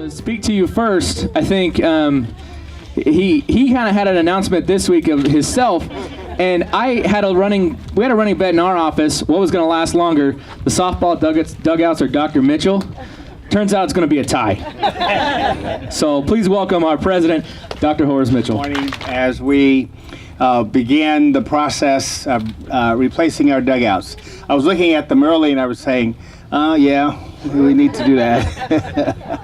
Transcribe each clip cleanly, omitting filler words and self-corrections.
to speak to you first. I think he kind of had an announcement this week of himself, and we had a running bet in our office. What was going to last longer, the softball dugouts or Dr. Mitchell? Turns out it's going to be a tie. So please welcome our president, Dr. Horace Mitchell. Good morning. As we began the process of replacing our dugouts, I was looking at them early and I was saying, yeah, we need to do that.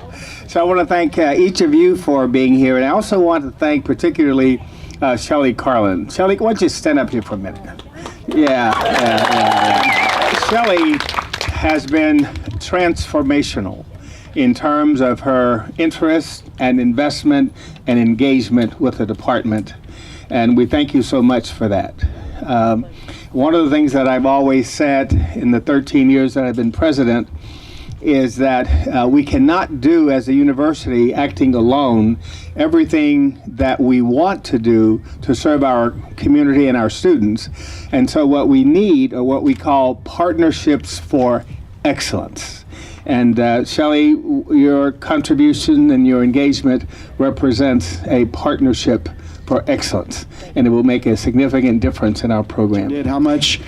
So I want to thank each of you for being here, and I also want to thank particularly Shelley Carlin. Shelley, why don't you stand up here for a minute? Yeah. Shelley has been transformational in terms of her interest and investment and engagement with the department, and we thank you so much for that. One of the things that I've always said in the 13 years that I've been president is that we cannot do as a university, acting alone, everything that we want to do to serve our community and our students. And so what we need are what we call partnerships for excellence. And Shelley, your contribution and your engagement represents a partnership for excellence, and it will make a significant difference in our program. How much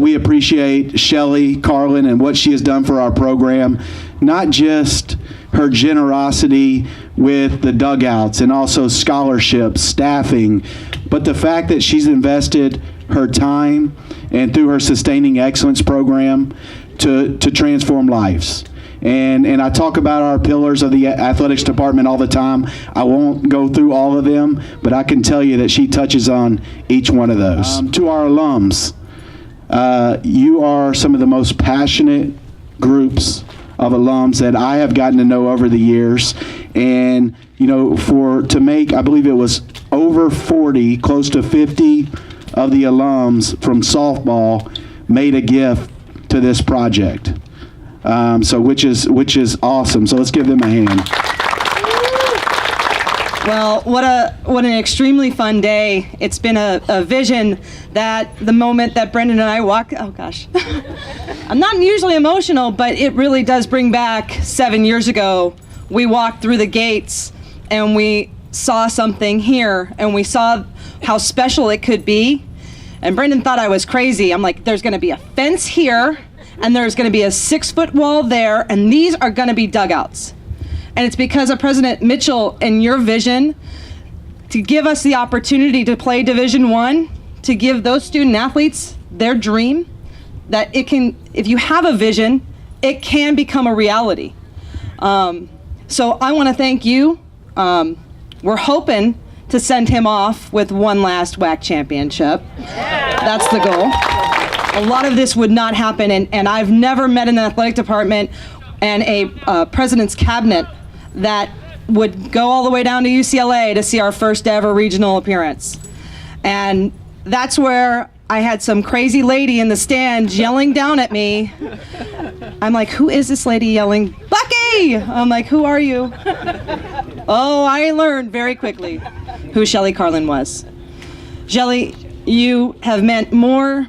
we appreciate Shelley Carlin and what she has done for our program, not just her generosity with the dugouts and also scholarships, staffing, but the fact that she's invested her time and through her Sustaining Excellence program to transform lives. And I talk about our pillars of the athletics department all the time. I won't go through all of them, but I can tell you that she touches on each one of those. To our alums, you are some of the most passionate groups of alums that I have gotten to know over the years. And, you know, to make, I believe it was over 40, close to 50 of the alums from softball made a gift to this project. Which is awesome. So let's give them a hand. Well, what an extremely fun day. It's been a vision that the moment that Brendan and I walk, oh gosh, I'm not usually emotional, but it really does bring back 7 years ago. We walked through the gates and we saw something here and we saw how special it could be. And Brendan thought I was crazy. I'm like, there's gonna be a fence here and there's gonna be a 6-foot wall there, and these are gonna be dugouts. And it's because of President Mitchell and your vision to give us the opportunity to play Division I, to give those student athletes their dream, that it can, if you have a vision, it can become a reality. So I wanna thank you. We're hoping to send him off with one last WAC championship. That's the goal. A lot of this would not happen, and I've never met an athletic department and a president's cabinet that would go all the way down to UCLA to see our first ever regional appearance. And that's where I had some crazy lady in the stands yelling down at me. I'm like, who is this lady yelling? Bucky! I'm like, who are you? Oh, I learned very quickly who Shelley Carlin was. Shelley, you have meant more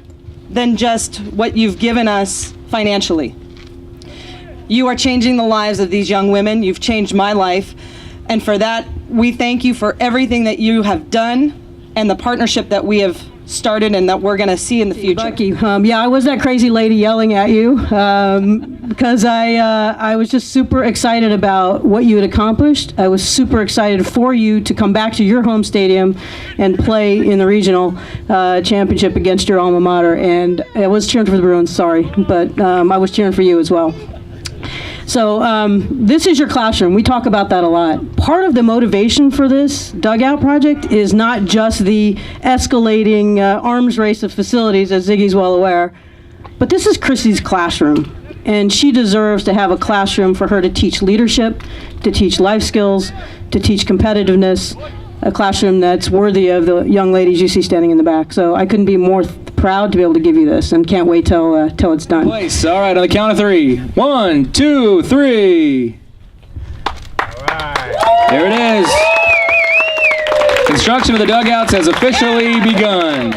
than just what you've given us financially. You are changing the lives of these young women. You've changed my life. And for that, we thank you for everything that you have done and the partnership that we have started and that we're going to see in the future. Bucky, yeah, I was that crazy lady yelling at you because I was just super excited about what you had accomplished. I was super excited for you to come back to your home stadium and play in the regional championship against your alma mater. And I was cheering for the Bruins, sorry, but I was cheering for you as well. So this is your classroom. We talk about that a lot. Part of the motivation for this dugout project is not just the escalating arms race of facilities, as Ziggy's well aware, but this is Chrissy's classroom. And she deserves to have a classroom for her to teach leadership, to teach life skills, to teach competitiveness, a classroom that's worthy of the young ladies you see standing in the back. So I couldn't be more proud to be able to give you this, and can't wait till it's done. Place. All right, on the count of 3. 1, 2, 3. All right. There it is. Construction of the dugouts has officially begun.